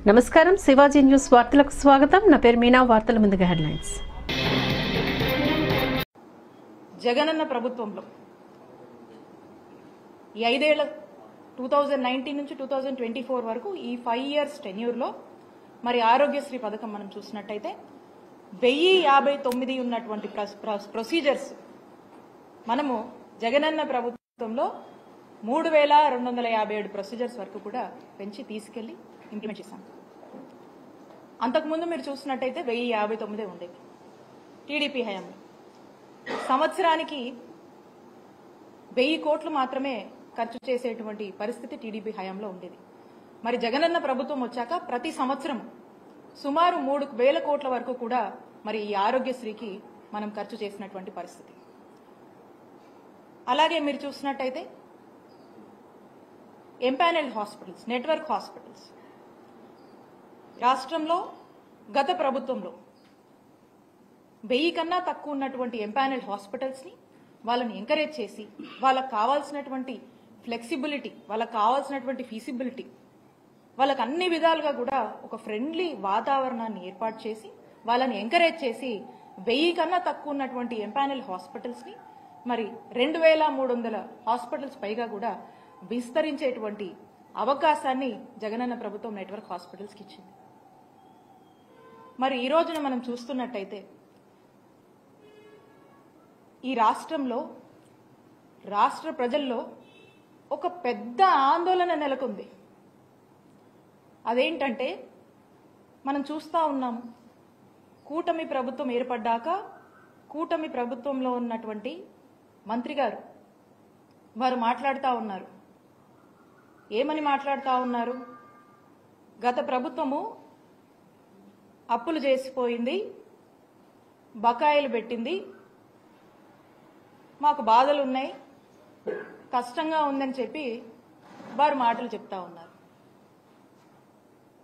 నమస్కారం, శివాజీ న్యూస్ వార్తలకు స్వాగతం. నా పేరు మీనా. వార్తల ముందుగా హెడ్లైన్స్. జగనన్న ప్రభుత్వంలో ఈ 5 ఏళ్ల 2019 నుంచి 2024 వరకు ఈ 5 years టెన్యూర్లో మరి ఆరోగ్యశ్రీ పథకం మనం చూసినట్టయితే 1059 ఉన్నటువంటి ప్రొసీజర్స్ మనము జగనన్న ప్రభుత్వంలో 3257 ప్రొసీజర్స్ వరకు కూడా పెంచి తీసుకెళ్లి ఇంప్లిమెంట్ చేశాం. అంతకుముందు మీరు చూసినట్టయితే 1059 ఉండేది టీడీపీ హయాంలో. సంవత్సరానికి 1000 కోట్లు మాత్రమే ఖర్చు చేసేటువంటి పరిస్థితి టీడీపీ హయాంలో ఉండేది. మరి జగనన్న ప్రభుత్వం వచ్చాక ప్రతి సంవత్సరం సుమారు 3000 కోట్ల వరకు కూడా మరి ఈ ఆరోగ్యశ్రీకి మనం ఖర్చు చేసినటువంటి పరిస్థితి. అలాగే మీరు చూసినట్టయితే ఎంపానెల్డ్ హాస్పిటల్స్, నెట్వర్క్ హాస్పిటల్స్ రాష్ట్రంలో గత ప్రభుత్వంలో 1000 కన్నా తక్కువ ఉన్నటువంటి ఎంపానెల్డ్ హాస్పిటల్స్ ని వాళ్ళని ఎంకరేజ్ చేసి వాళ్ళకు కావాల్సినటువంటి ఫ్లెక్సిబిలిటీ, వాళ్ళకు కావాల్సినటువంటి ఫీసిబిలిటీ, వాళ్ళకు అన్ని విధాలుగా కూడా ఒక ఫ్రెండ్లీ వాతావరణాన్ని ఏర్పాటు చేసి వాళ్ళని ఎంకరేజ్ చేసి 1000 కన్నా తక్కువ ఉన్నటువంటి ఎంపానెల్ హాస్పిటల్స్ ని మరి 2300 హాస్పిటల్స్ పైగా కూడా విస్తరించేటువంటి అవకాశాన్ని జగనన్న ప్రభుత్వం నెట్వర్క్ హాస్పిటల్స్ కి ఇచ్చింది. మరి ఈ రోజున మనం చూస్తున్నట్టయితే ఈ రాష్ట్రంలో రాష్ట్ర ప్రజల్లో ఒక పెద్ద ఆందోళన నెలకొంది. అదేంటంటే మనం చూస్తా ఉన్నాము, కూటమి ప్రభుత్వం ఏర్పడ్డాక కూటమి ప్రభుత్వంలో ఉన్నటువంటి మంత్రి గారు వారు మాట్లాడుతూ ఉన్నారు. ఏమని మాట్లాడుతూ ఉన్నారు? గత ప్రభుత్వము అప్పులు చేసిపోయింది, బకాయిలు పెట్టింది, మాకు బాధలు ఉన్నాయి, కష్టంగా ఉందని చెప్పి వారు మాటలు చెప్తా ఉన్నారు.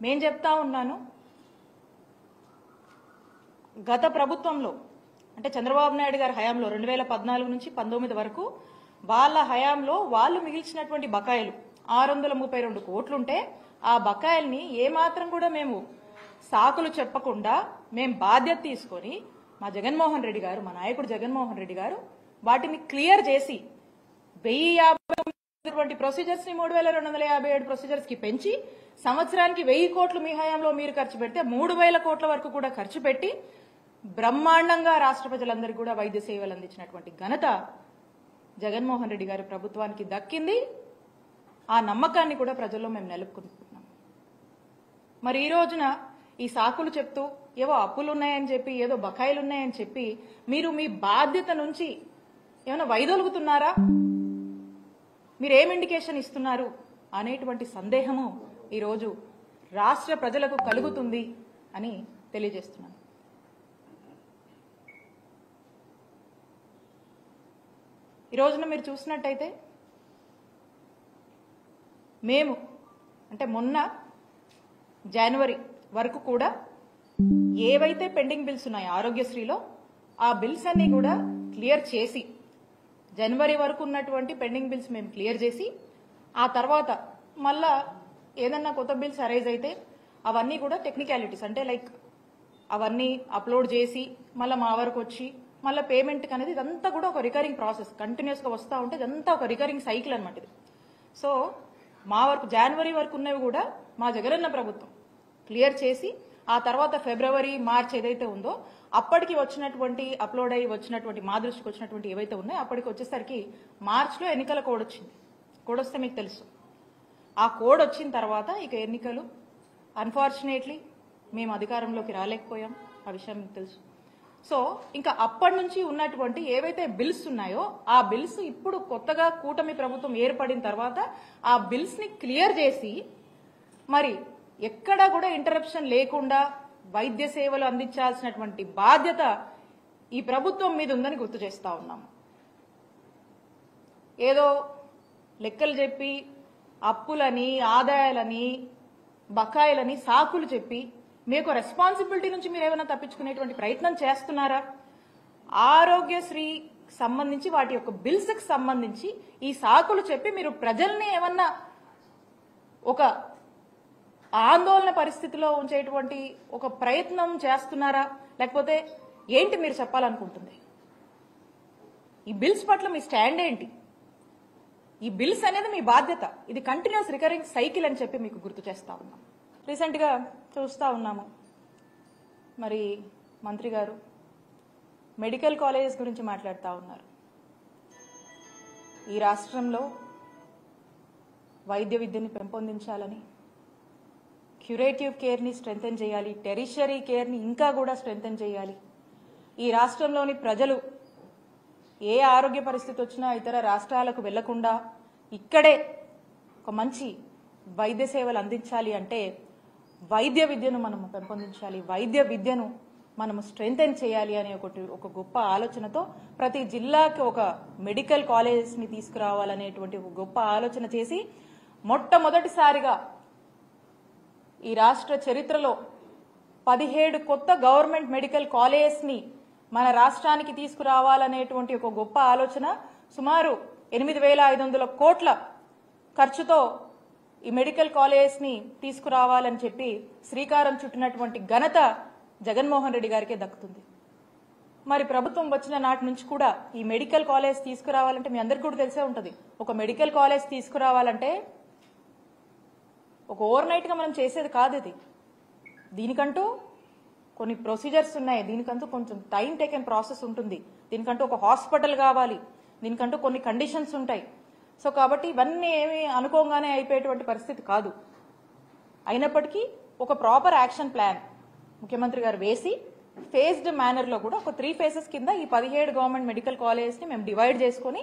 నేను చెప్తా ఉన్నాను, గత ప్రభుత్వంలో అంటే చంద్రబాబు నాయుడు గారి హయాంలో 2014 నుంచి 19 వరకు వాళ్ళ హయాంలో వాళ్ళు మిగిల్చినటువంటి బకాయిలు 632 కోట్లుంటే ఆ బకాయిల్ని ఏమాత్రం కూడా మేము సాకులు చెప్పకుండా మేము బాధ్యత తీసుకొని మా జగన్మోహన్ రెడ్డి గారు, మా నాయకుడు జగన్మోహన్ రెడ్డి గారు వాటిని క్లియర్ చేసి 1050 ప్రొసీజర్స్ ని 3257 ప్రొసీజర్స్ కి పెంచి సంవత్సరానికి 1000 కోట్లు మీ హయాంలో మీరు ఖర్చు పెడితే 3000 కోట్ల వరకు కూడా ఖర్చు పెట్టి బ్రహ్మాండంగా రాష్ట్ర ప్రజలందరికీ కూడా వైద్య సేవలు అందించినటువంటి ఘనత జగన్మోహన్ రెడ్డి గారి ప్రభుత్వానికి దక్కింది. ఆ నమ్మకాన్ని కూడా ప్రజల్లో మేము నిలుపుకుంటున్నాం. మరి ఈ రోజున ఈ సాకులు చెప్తూ ఏవో అప్పులు ఉన్నాయని చెప్పి, ఏదో బకాయిలు ఉన్నాయని చెప్పి మీరు మీ బాధ్యత నుంచి ఏమైనా వైదొలుగుతున్నారా? మీరేం ఇండికేషన్ ఇస్తున్నారు అనేటువంటి సందేహము ఈరోజు రాష్ట్ర ప్రజలకు కలుగుతుంది అని తెలియజేస్తున్నాను. ఈ రోజున మీరు చూసినట్టయితే మేము అంటే మొన్న జనవరి వరకు కూడా ఏవైతే పెండింగ్ బిల్స్ ఉన్నాయో ఆరోగ్యశ్రీలో ఆ బిల్స్ అన్ని కూడా క్లియర్ చేసి, జనవరి వరకు ఉన్నటువంటి పెండింగ్ బిల్స్ మేము క్లియర్ చేసి ఆ తర్వాత మళ్ళా ఏదన్నా కొత్త బిల్స్ అరైజ్ అయితే అవన్నీ కూడా టెక్నికాలిటీస్ అంటే లైక్ అవన్నీ అప్లోడ్ చేసి మళ్ళీ మా వరకు వచ్చి మళ్ళీ పేమెంట్ అనేది ఇదంతా కూడా ఒక రికరింగ్ ప్రాసెస్, కంటిన్యూస్ గా వస్తూ ఉంటే ఇదంతా ఒక రికరింగ్ సైకిల్ అనమాట ఇది. సో మా వరకు జనవరి వరకు ఉన్నవి కూడా మా జగనన్న ప్రభుత్వం క్లియర్ చేసి ఆ తర్వాత ఫిబ్రవరి, మార్చ్ ఏదైతే ఉందో అప్పటికి వచ్చినటువంటి అప్లోడ్ అయ్యి వచ్చినటువంటి మా దృష్టికి వచ్చినటువంటి ఏవైతే ఉన్నాయో అప్పటికి వచ్చేసరికి మార్చ్లో ఎన్నికల కోడ్ వచ్చింది. కోడ్ వస్తే మీకు తెలుసు. ఆ కోడ్ వచ్చిన తర్వాత ఇక ఎన్నికలు అన్ఫార్చునేట్లీ మేము అధికారంలోకి రాలేకపోయాం, ఆ విషయం మీకు తెలుసు. సో ఇంకా అప్పటి నుంచి ఉన్నటువంటి ఏవైతే బిల్స్ ఉన్నాయో ఆ బిల్స్ ఇప్పుడు కొత్తగా కూటమి ప్రభుత్వం ఏర్పడిన తర్వాత ఆ బిల్స్ ని క్లియర్ చేసి మరి ఎక్కడా కూడా ఇంటరప్షన్ లేకుండా వైద్య సేవలు అందించాల్సినటువంటి బాధ్యత ఈ ప్రభుత్వం మీద ఉందని గుర్తు చేస్తా ఉన్నాము. ఏదో లెక్కలు చెప్పి అప్పులని, ఆదాయాలని, బకాయిలని సాకులు చెప్పి మీకు రెస్పాన్సిబిలిటీ నుంచి మీరు ఏమైనా తప్పించుకునేటువంటి ప్రయత్నం చేస్తున్నారా? ఆరోగ్యశ్రీ సంబంధించి వాటి యొక్క బిల్స్ కి సంబంధించి ఈ సాకులు చెప్పి మీరు ప్రజల్ని ఏమన్నా ఒక ఆందోళన పరిస్థితిలో ఉంచేటువంటి ఒక ప్రయత్నం చేస్తున్నారా, లేకపోతే ఏంటి మీరు చెప్పాలనుకుంటుంది? ఈ బిల్స్ పట్ల మీ స్టాండ్ ఏంటి? ఈ బిల్స్ అనేది మీ బాధ్యత. ఇది కంటిన్యూస్ రికరింగ్ సైకిల్ అని చెప్పి మీకు గుర్తు చేస్తా ఉన్నాం. రీసెంట్గా చూస్తూ ఉన్నాము, మరి మంత్రి గారు మెడికల్ కాలేజెస్ గురించి మాట్లాడుతూ ఉన్నారు. ఈ రాష్ట్రంలో వైద్య విద్యని పెంపొందించాలని, క్యూరేటివ్ కేర్ని స్ట్రెంథెన్ చేయాలి, టెరిషరీ కేర్ని ఇంకా కూడా స్ట్రెంథెన్ చేయాలి. ఈ రాష్ట్రంలోని ప్రజలు ఏ ఆరోగ్య పరిస్థితి వచ్చినా ఇతర రాష్ట్రాలకు వెళ్లకుండా ఇక్కడే ఒక మంచి వైద్య సేవలు అందించాలి అంటే వైద్య విద్యను మనము పెంపొందించాలి, వైద్య విద్యను మనము స్ట్రెంథెన్ చేయాలి అనే ఒక గొప్ప ఆలోచనతో ప్రతి జిల్లాకి ఒక మెడికల్ కాలేజెస్ని తీసుకురావాలనేటువంటి ఒక గొప్ప ఆలోచన చేసి మొట్టమొదటిసారిగా ఈ రాష్ట్ర చరిత్రలో 17 కొత్త గవర్నమెంట్ మెడికల్ కాలేజెస్ని మన రాష్ట్రానికి తీసుకురావాలనేటువంటి ఒక గొప్ప ఆలోచన, సుమారు 8,500 కోట్ల ఖర్చుతో ఈ మెడికల్ కాలేజెస్ని తీసుకురావాలని చెప్పి శ్రీకారం చుట్టినటువంటి ఘనత జగన్మోహన్ రెడ్డి గారికే దక్కుతుంది. మరి ప్రభుత్వం వచ్చిన నాటి నుంచి కూడా ఈ మెడికల్ కాలేజ్ తీసుకురావాలంటే మీ అందరికీ కూడా తెలిసే ఉంటుంది. ఒక మెడికల్ కాలేజ్ తీసుకురావాలంటే ఒక ఓవర్ నైట్గా మనం చేసేది కాదు. ఇది దీనికంటూ కొన్ని ప్రొసీజర్స్ ఉన్నాయి, దీనికంటూ కొంచెం టైం టేకెన్ ప్రాసెస్ ఉంటుంది, దీనికంటూ ఒక హాస్పిటల్ కావాలి, దీనికంటూ కొన్ని కండిషన్స్ ఉంటాయి. సో కాబట్టి ఇవన్నీ ఏమి అనుకోగానే అయిపోయేటువంటి పరిస్థితి కాదు. అయినప్పటికీ ఒక ప్రాపర్ యాక్షన్ ప్లాన్ ముఖ్యమంత్రి గారు వేసి ఫేజ్డ్ మేనర్లో కూడా ఒక 3 phases కింద ఈ 17 గవర్నమెంట్ మెడికల్ కాలేజెస్ని మేము డివైడ్ చేసుకొని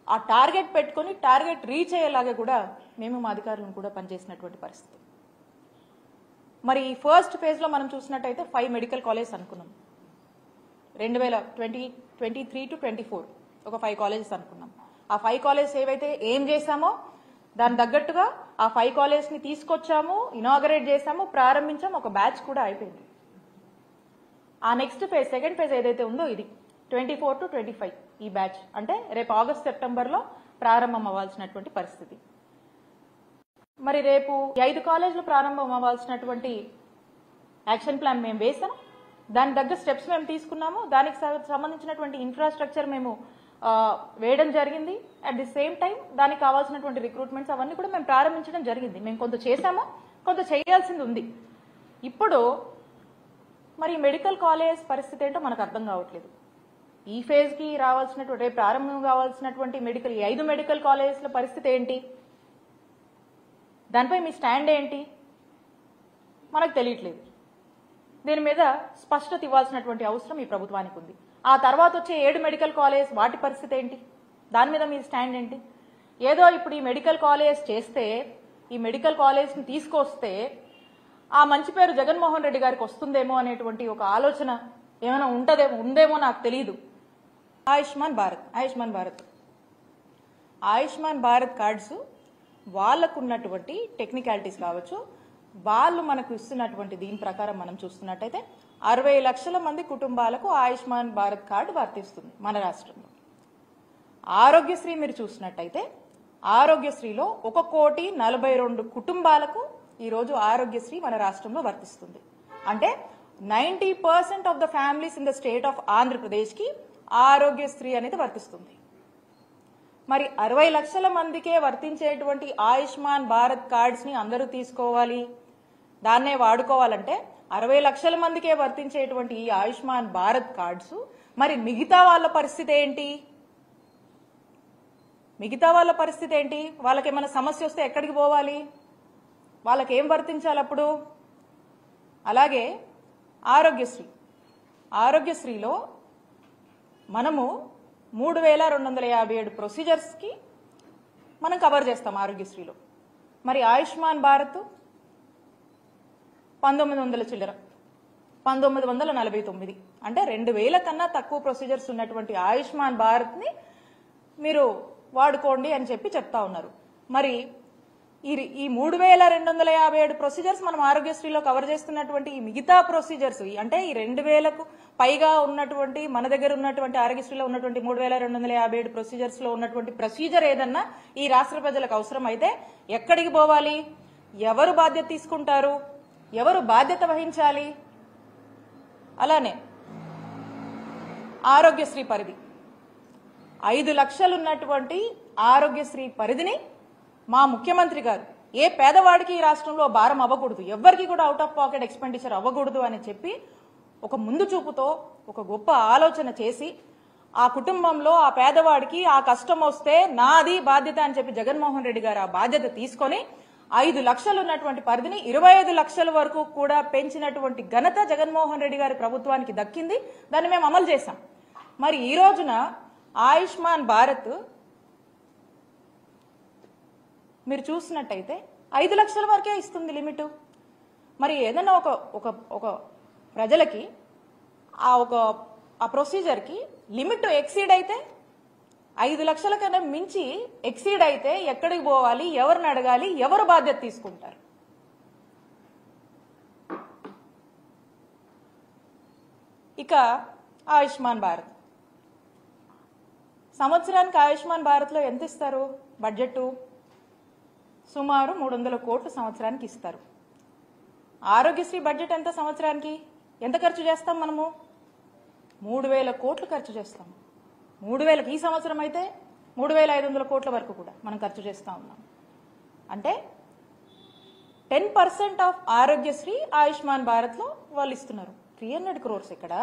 ఆ టార్గెట్ పెట్టుకొని టార్గెట్ రీచ్ అయ్యేలాగా కూడా మేము మా అధికారులను కూడా పనిచేసినటువంటి పరిస్థితి. మరి ఈ ఫస్ట్ ఫేజ్లో మనం చూసినట్టయితే 5 మెడికల్ కాలేజెస్ అనుకున్నాం. 2023 to 24 ఒక 5 కాలేజెస్ అనుకున్నాం. ఆ 5 కాలేజెస్ ఏవైతే ఏం చేశామో దాని తగ్గట్టుగా ఆ 5 కాలేజెస్ని తీసుకొచ్చాము, ఇనాగరేట్ చేశాము, ప్రారంభించాము, ఒక బ్యాచ్ కూడా అయిపోయింది. ఆ నెక్స్ట్ ఫేజ్, సెకండ్ ఫేజ్ ఏదైతే ఉందో ఇది 24 to 25 ఈ బ్యాచ్ అంటే రేపు ఆగస్ట్ సెప్టెంబర్లో ప్రారంభం అవ్వాల్సినటువంటి పరిస్థితి. మరి రేపు 5 కాలేజీలు ప్రారంభం అవ్వాల్సినటువంటి యాక్షన్ ప్లాన్ మేము వేసాం, దాని తగ్గ స్టెప్స్ మేము తీసుకున్నాము, దానికి సంబంధించినటువంటి ఇన్ఫ్రాస్ట్రక్చర్ మేము వేయడం జరిగింది. అట్ ది సేమ్ టైం దానికి కావాల్సినటువంటి రిక్రూట్మెంట్స్ అవన్నీ కూడా మేము ప్రారంభించడం జరిగింది. మేము కొంత చేశాము, కొంత చేయాల్సింది ఉంది. ఇప్పుడు మరి మెడికల్ కాలేజ్ పరిస్థితి ఏంటో మనకు అర్థం కావట్లేదు. ఈ ఫేజ్కి రావాల్సినటువంటి రేపు ప్రారంభం కావాల్సినటువంటి ఈ 5 మెడికల్ కాలేజెస్ల పరిస్థితి ఏంటి, దానిపై మీ స్టాండ్ ఏంటి మనకు తెలియట్లేదు. దీని మీద స్పష్టత ఇవ్వాల్సినటువంటి అవసరం ఈ ప్రభుత్వానికి ఉంది. ఆ తర్వాత వచ్చే 7 మెడికల్ కాలేజ్ వాటి పరిస్థితి ఏంటి, దాని మీద మీ స్టాండ్ ఏంటి? ఏదో ఇప్పుడు ఈ మెడికల్ కాలేజ్ చేస్తే, ఈ మెడికల్ కాలేజ్ని తీసుకొస్తే ఆ మంచి పేరు జగన్మోహన్ రెడ్డి గారికి వస్తుందేమో అనేటువంటి ఒక ఆలోచన ఏమైనా ఉందేమో నాకు తెలియదు. ఆయుష్మాన్ భారత్ కార్డ్స్ వాళ్ళకున్నటువంటి టెక్నికాలిటీస్ కావచ్చు, వాళ్ళు మనకు ఇస్తున్నటువంటి దీని ప్రకారం మనం చూస్తున్నట్టయితే 60 లక్షల మంది కుటుంబాలకు ఆయుష్మాన్ భారత్ కార్డు వర్తిస్తుంది మన రాష్ట్రంలో. ఆరోగ్యశ్రీ మీరు చూసినట్టయితే ఆరోగ్యశ్రీలో 1,42,00,000 కుటుంబాలకు ఈరోజు ఆరోగ్యశ్రీ మన రాష్ట్రంలో వర్తిస్తుంది. అంటే 90% of the families in the state of ఆంధ్రప్రదేశ్కి ఆరోగ్యశ్రీ అనేది వర్తిస్తుంది. మరి 60 లక్షల మందికే వర్తించేటువంటి ఆయుష్మాన్ భారత్ కార్డ్స్ని అందరూ తీసుకోవాలి, దాన్నే వాడుకోవాలంటే 60 లక్షల మందికే వర్తించేటువంటి ఈ ఆయుష్మాన్ భారత్ కార్డ్స్ మరి మిగతా వాళ్ళ పరిస్థితి ఏంటి? వాళ్ళకి ఏమైనా సమస్య వస్తే ఎక్కడికి పోవాలి? వాళ్ళకి ఏం వర్తించాలి అప్పుడు? అలాగే ఆరోగ్యశ్రీలో మనము 3,257 ప్రొసీజర్స్కి మనం కవర్ చేస్తాం ఆరోగ్యశ్రీలో. మరి ఆయుష్మాన్ భారత్ 1900 చిల్లర, 1949 అంటే 2,000 కన్నా తక్కువ ప్రొసీజర్స్ ఉన్నటువంటి ఆయుష్మాన్ భారత్ని మీరు వాడుకోండి అని చెప్పి చెప్తా ఉన్నారు. మరి ఈ 3,257 ప్రొసీజర్స్ మనం ఆరోగ్యశ్రీలో కవర్ చేస్తున్నటువంటి ఈ మిగతా ప్రొసీజర్స్ అంటే ఈ 2,000కు పైగా ఉన్నటువంటి మన దగ్గర ఉన్నటువంటి ఆరోగ్యశ్రీలో ఉన్నటువంటి 3,257 ప్రొసీజర్స్ లో ఉన్నటువంటి ప్రొసీజర్ ఏదన్నా ఈ రాష్ట్ర ప్రజలకు అవసరం అయితే ఎక్కడికి పోవాలి? ఎవరు బాధ్యత తీసుకుంటారు, ఎవరు బాధ్యత వహించాలి? అలానే ఆరోగ్యశ్రీ పరిధి 5 లక్షలు ఉన్నటువంటి ఆరోగ్యశ్రీ పరిధిని మా ముఖ్యమంత్రి గారు ఏ పేదవాడికి ఈ రాష్ట్రంలో భారం అవ్వకూడదు, ఎవ్వరికి కూడా అవుట్ ఆఫ్ పాకెట్ ఎక్స్పెండిచర్ అవ్వకూడదు అని చెప్పి ఒక ముందు చూపుతో ఒక గొప్ప ఆలోచన చేసి ఆ కుటుంబంలో ఆ పేదవాడికి ఆ కష్టం వస్తే నాది బాధ్యత అని చెప్పి జగన్మోహన్ రెడ్డి గారు ఆ బాధ్యత తీసుకొని 5 లక్షలు ఉన్నటువంటి పరిధిని 25 లక్షల వరకు కూడా పెంచినటువంటి ఘనత జగన్మోహన్ రెడ్డి గారి ప్రభుత్వానికి దక్కింది. దాన్ని మేము అమలు చేశాం. మరి ఈ రోజున ఆయుష్మాన్ భారత్ మీరు చూసినట్టయితే 5 లక్షల వరకే ఇస్తుంది లిమిట్. మరి ఏదైనా ఒక ప్రజలకి ఆ ప్రొసీజర్కి లిమిట్ ఎక్సీడ్ అయితే 5 లక్షల కన్నా మించి ఎక్సీడ్ అయితే ఎక్కడికి పోవాలి, ఎవరిని అడగాలి, ఎవరు బాధ్యత తీసుకుంటారు? ఇక ఆయుష్మాన్ భారత్ సంవత్సరానికి ఆయుష్మాన్ భారత్లో ఎంత ఇస్తారు? బడ్జెట్ సుమారు 300 కోట్లు సంవత్సరానికి ఇస్తారు. ఆరోగ్యశ్రీ బడ్జెట్ ఎంత సంవత్సరానికి? ఎంత ఖర్చు చేస్తాం మనము? 3000 కోట్లు ఖర్చు చేస్తాం. 3000కి ఈ సంవత్సరం అయితే 3500 కోట్ల వరకు కూడా మనం ఖర్చు చేస్తా ఉన్నాం. అంటే 10% ఆఫ్ ఆరోగ్యశ్రీ ఆయుష్మాన్ భారత్ లో వాళ్ళు ఇస్తున్నారు. 300 crores ఎక్కడ,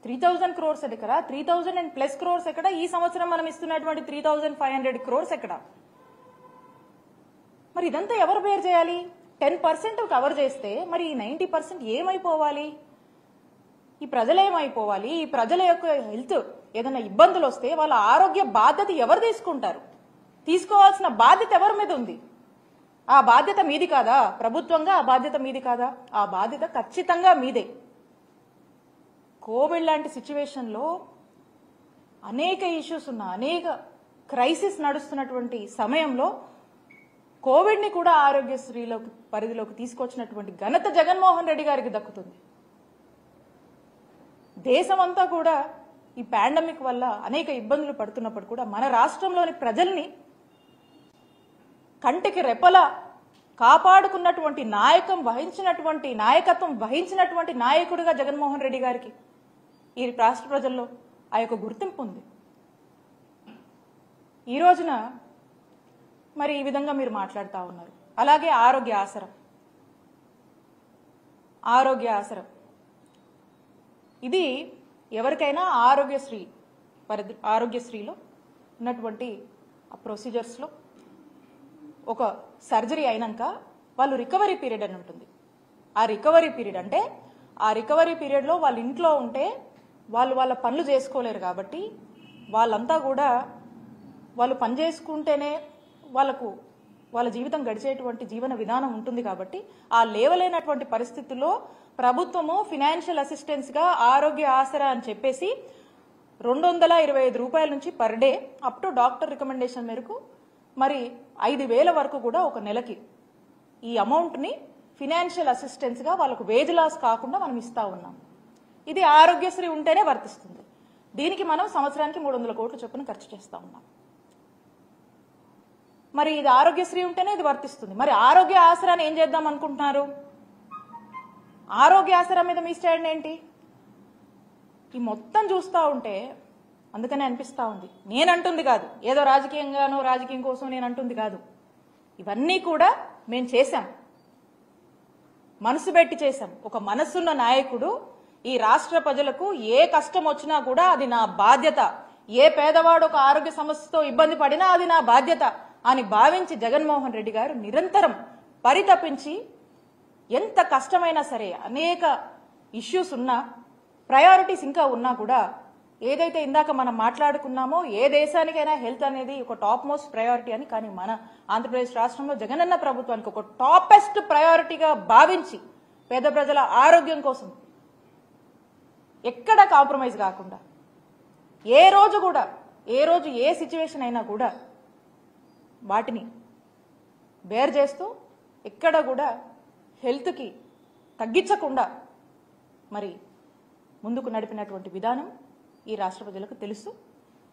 3000 crores ఎక్కడ, 3000+ crores ఎక్కడ, ఈ సంవత్సరం మనం ఇస్తున్నటువంటి 3500 crores ఎక్కడ? మరి ఇదంతా ఎవరు బేర్ చేయాలి? 10% కవర్ చేస్తే మరి ఈ 90% ఏమైపోవాలి? ఈ ప్రజలు ఏమైపోవాలి? ఈ ప్రజల యొక్క హెల్త్ ఏదైనా ఇబ్బందులు వస్తే వాళ్ళ ఆరోగ్య బాధ్యత ఎవరు తీసుకుంటారు? తీసుకోవాల్సిన బాధ్యత ఎవరి మీద ఉంది? ఆ బాధ్యత మీది కాదా? ప్రభుత్వంగా ఆ బాధ్యత మీది కాదా? ఆ బాధ్యత ఖచ్చితంగా మీదే. కోవిడ్ లాంటి సిచ్యువేషన్లో అనేక ఇష్యూస్ ఉన్న, అనేక క్రైసిస్ నడుస్తున్నటువంటి సమయంలో కోవిడ్ని కూడా ఆరోగ్యశ్రీలోకి పరిధిలోకి తీసుకొచ్చినటువంటి ఘనత జగన్మోహన్ రెడ్డి గారికి దక్కుతుంది. దేశమంతా కూడా ఈ పాండమిక్ వల్ల అనేక ఇబ్బందులు పడుతున్నప్పుడు కూడా మన రాష్ట్రంలోని ప్రజల్ని కంటికి రెప్పలా కాపాడుకున్నటువంటి నాయకత్వం వహించినటువంటి నాయకుడిగా జగన్మోహన్ రెడ్డి గారికి ఈ రాష్ట్ర ప్రజల్లో ఆ యొక్క గుర్తింపు ఉంది. ఈ రోజున మరి ఈ విధంగా మీరు మాట్లాడుతూ ఉన్నారు. అలాగే ఆరోగ్య ఆసరం ఇది ఎవరికైనా ఆరోగ్యశ్రీలో ఉన్నటువంటి ఆ ప్రొసీజర్స్లో ఒక సర్జరీ అయినాక వాళ్ళు రికవరీ పీరియడ్ అని ఉంటుంది. ఆ రికవరీ పీరియడ్ అంటే ఆ రికవరీ పీరియడ్లో వాళ్ళ ఇంట్లో ఉంటే వాళ్ళ పనులు చేసుకోలేరు కాబట్టి వాళ్ళంతా కూడా వాళ్ళు పని చేసుకుంటేనే వాళ్ళ జీవితం గడిచేటువంటి జీవన విధానం ఉంటుంది. కాబట్టి ఆ లేవలేనటువంటి పరిస్థితుల్లో ప్రభుత్వము ఫినాన్షియల్ అసిస్టెన్స్ గా ఆరోగ్య ఆసరా అని చెప్పేసి 225 రూపాయల నుంచి per day up to doctor recommendation మేరకు మరి 5000 వరకు కూడా ఒక నెలకి ఈ అమౌంట్ ని ఫినాన్షియల్ అసిస్టెన్స్ గా వాళ్ళకు వేజ్ లాస్ కాకుండా మనం ఇస్తా ఉన్నాం. ఇది ఆరోగ్యశ్రీ ఉంటేనే వర్తిస్తుంది. దీనికి మనం సంవత్సరానికి 300 కోట్ల చొప్పున ఖర్చు చేస్తా ఉన్నాం. మరి ఇది ఆరోగ్యశ్రీ ఉంటేనే ఇది వర్తిస్తుంది. మరి ఆరోగ్య ఆసరాన్ని ఏం చేద్దాం అనుకుంటున్నారు? ఆరోగ్య ఆసరా మీద మీ స్టాండ్ ఏంటి? ఈ మొత్తం చూస్తూ ఉంటే అందుకనే అనిపిస్తూ ఉంది. నేనంటుంది కాదు, ఏదో రాజకీయం కోసం నేను అంటుంది కాదు. ఇవన్నీ కూడా మేము చేశాం, మనసు పెట్టి చేశాం. ఒక మనసున్న నాయకుడు ఈ రాష్ట్ర ప్రజలకు ఏ కష్టం వచ్చినా కూడా అది నా బాధ్యత, ఏ పేదవాడు ఒక ఆరోగ్య సమస్యతో ఇబ్బంది పడినా అది నా బాధ్యత అని భావించి జగన్మోహన్ రెడ్డి గారు నిరంతరం పరితపించి ఎంత కష్టమైనా సరే అనేక ఇష్యూస్ ఉన్నా, ప్రయారిటీస్ ఇంకా ఉన్నా కూడా ఏదైతే ఇందాక మనం మాట్లాడుకున్నామో ఏ దేశానికైనా హెల్త్ అనేది ఒక టాప్ మోస్ట్ ప్రయారిటీ అని, కానీ మన ఆంధ్రప్రదేశ్ రాష్ట్రంలో జగనన్న ప్రభుత్వానికి ఒక టాపెస్ట్ ప్రయారిటీగా భావించి పేద ప్రజల ఆరోగ్యం కోసం ఎక్కడ కాంప్రమైజ్ కాకుండా ఏ రోజు ఏ సిచ్యువేషన్ అయినా కూడా వాటిని బేర్ చేస్తూ ఎక్కడ కూడా హెల్త్కి తగ్గించకుండా మరి ముందుకు నడిపినటువంటి విధానం ఈ రాష్ట్ర ప్రజలకు తెలుసు.